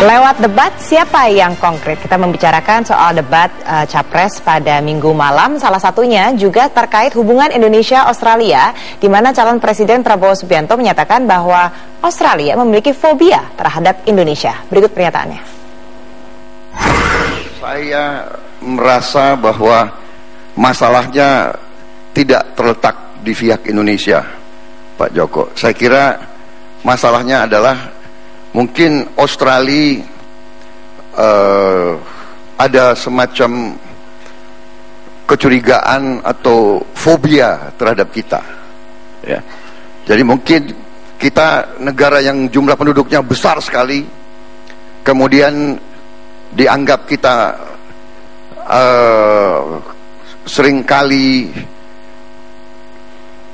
Lewat debat, siapa yang konkret? Kita membicarakan soal debat Capres pada Minggu malam. Salah satunya juga terkait hubungan Indonesia-Australia, di mana calon Presiden Prabowo Subianto menyatakan bahwa Australia memiliki fobia terhadap Indonesia. Berikut pernyataannya. Saya merasa bahwa masalahnya tidak terletak di pihak Indonesia, Pak Joko. Saya kira masalahnya adalah mungkin Australia ada semacam kecurigaan atau fobia terhadap kita, ya. Jadi mungkin kita negara yang jumlah penduduknya besar sekali, kemudian dianggap kita seringkali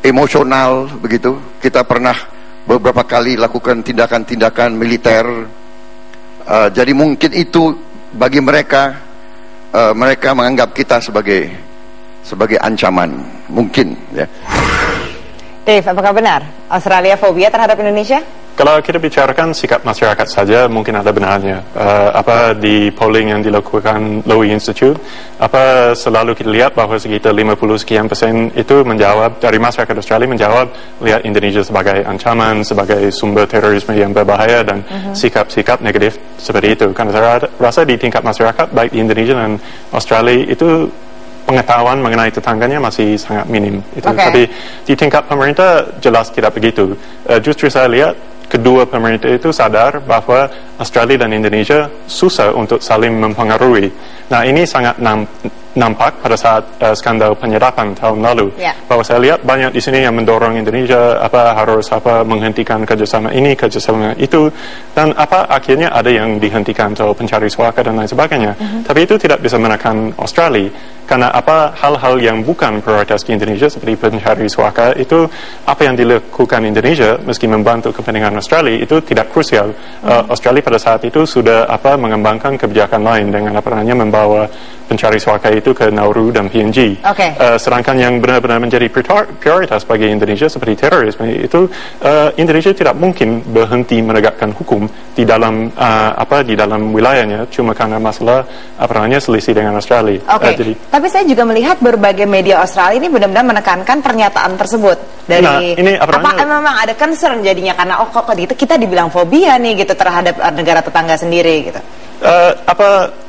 emosional begitu. Kita pernah beberapa kali lakukan tindakan-tindakan militer, jadi mungkin itu bagi mereka, mereka menganggap kita sebagai ancaman, mungkin, ya. Dave, apakah benar Australia fobia terhadap Indonesia? Kalau kita bicarakan sikap masyarakat saja, mungkin ada benarnya. Di polling yang dilakukan Lowy Institute, selalu kita lihat bahwa sekitar 50% itu menjawab, dari masyarakat Australia menjawab lihat Indonesia sebagai ancaman, sebagai sumber terorisme yang berbahaya, dan sikap-sikap negatif seperti itu. Karena saya rasa di tingkat masyarakat, baik di Indonesia dan Australia, itu pengetahuan mengenai tetangganya masih sangat minim. Tapi di tingkat pemerintah jelas tidak begitu. Justru saya lihat kedua pemerintah itu sadar bahwa Australia dan Indonesia susah untuk saling mempengaruhi. Nah, ini sangat nampak pada saat skandal penyadapan tahun lalu. Bahwa saya lihat banyak di sini yang mendorong Indonesia harus menghentikan kerjasama ini, kerjasama itu, dan akhirnya ada yang dihentikan atau pencari suaka dan lain sebagainya. Tapi itu tidak bisa menekan Australia, karena hal-hal yang bukan prioritas di Indonesia seperti pencari suaka itu, apa yang dilakukan Indonesia meski membantu kepentingan Australia itu tidak krusial. Australia pada saat itu sudah mengembangkan kebijakan lain dengan membawa pencari suaka itu ke Nauru dan PNG. Sedangkan yang benar-benar menjadi prioritas bagi Indonesia seperti terorisme itu, Indonesia tidak mungkin berhenti menegakkan hukum di dalam di dalam wilayahnya cuma karena masalah selisih dengan Australia. Tapi saya juga melihat berbagai media Australia ini benar-benar menekankan pernyataan tersebut dari memang ada concern jadinya karena kok gitu kita dibilang fobia nih gitu terhadap negara tetangga sendiri gitu.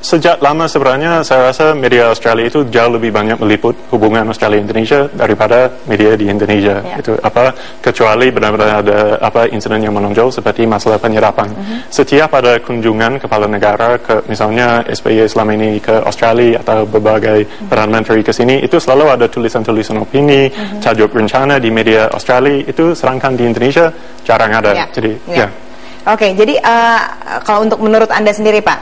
Sejak lama sebenarnya saya rasa media Australia itu jauh lebih banyak meliput hubungan Australia-Indonesia daripada media di Indonesia. Kecuali benar-benar ada insiden yang menonjol seperti masalah penyadapan. Setiap ada kunjungan kepala negara ke misalnya SBY selama ini ke Australia atau berbagai Perdana Menteri ke sini, itu selalu ada tulisan-tulisan opini, tajuk rencana di media Australia, itu sedangkan di Indonesia jarang ada. Jadi kalau untuk menurut Anda sendiri Pak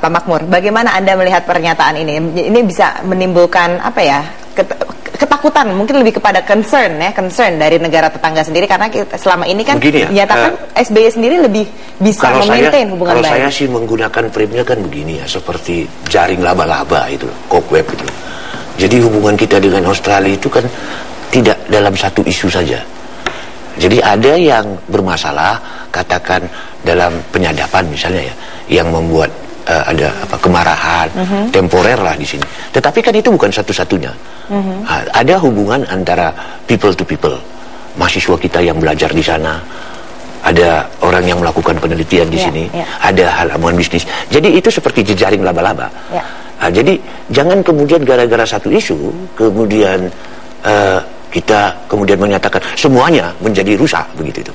Makmur, bagaimana Anda melihat pernyataan ini? Ini bisa menimbulkan ketakutan, mungkin lebih kepada concern dari negara tetangga sendiri, karena selama ini kan dinyatakan SBY sendiri lebih bisa memaintain hubungan baik. Kalau saya sih menggunakan frame-nya kan begini ya, seperti jaring laba-laba itu, cobweb itu. Jadi hubungan kita dengan Australia itu kan tidak dalam satu isu saja. Jadi ada yang bermasalah, katakan dalam penyadapan misalnya ya, yang membuat ada kemarahan temporer lah di sini. Tetapi kan itu bukan satu-satunya. Ada hubungan antara people to people, mahasiswa kita yang belajar di sana, ada orang yang melakukan penelitian di sini, ada halaman bisnis. Jadi itu seperti jejaring laba-laba. Jadi jangan kemudian gara-gara satu isu kemudian kita kemudian menyatakan semuanya menjadi rusak begitu itu.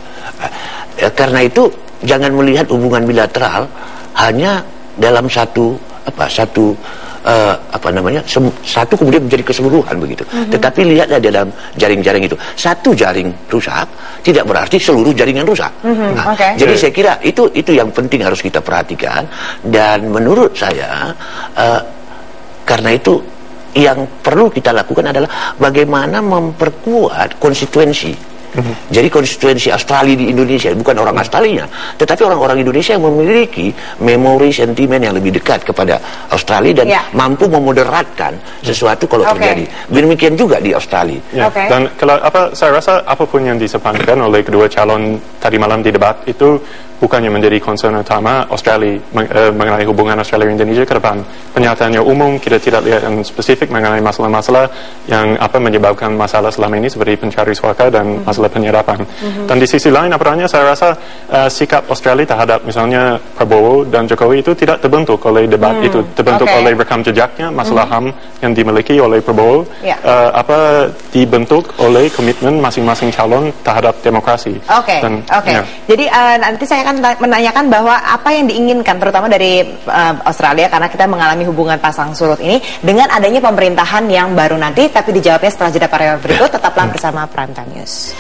Karena itu jangan melihat hubungan bilateral hanya dalam satu kemudian menjadi keseluruhan begitu. Tetapi lihatlah dalam jaring-jaring itu, satu jaring rusak tidak berarti seluruh jaringan rusak. Jadi saya kira itu yang penting harus kita perhatikan, dan menurut saya karena itu yang perlu kita lakukan adalah bagaimana memperkuat konstituensi Jadi konstituensi Australia di Indonesia bukan orang Australinya, tetapi orang-orang Indonesia yang memiliki memori sentimen yang lebih dekat kepada Australia dan mampu memoderatkan sesuatu kalau terjadi. Demikian juga di Australia. Dan kalau saya rasa apapun yang disampaikan oleh kedua calon tadi malam di debat itu bukannya menjadi concern utama Australia mengenai hubungan Australia dan Indonesia ke depan. Pernyataannya umum, kita tidak lihat yang spesifik mengenai masalah-masalah yang menyebabkan masalah selama ini seperti pencari suaka dan masalah penyadapan. Dan di sisi lain apalagi saya rasa sikap Australia terhadap misalnya Prabowo dan Jokowi itu tidak terbentuk oleh debat itu, terbentuk oleh rekam jejaknya masalah HAM yang dimiliki oleh Prabowo, dibentuk oleh komitmen masing-masing calon terhadap demokrasi. Jadi nanti saya akan menanyakan bahwa apa yang diinginkan terutama dari Australia karena kita mengalami hubungan pasang surut ini dengan adanya pemerintahan yang baru nanti, tapi dijawabnya setelah jeda pariwara berikut. Tetaplah bersama Prime Time News.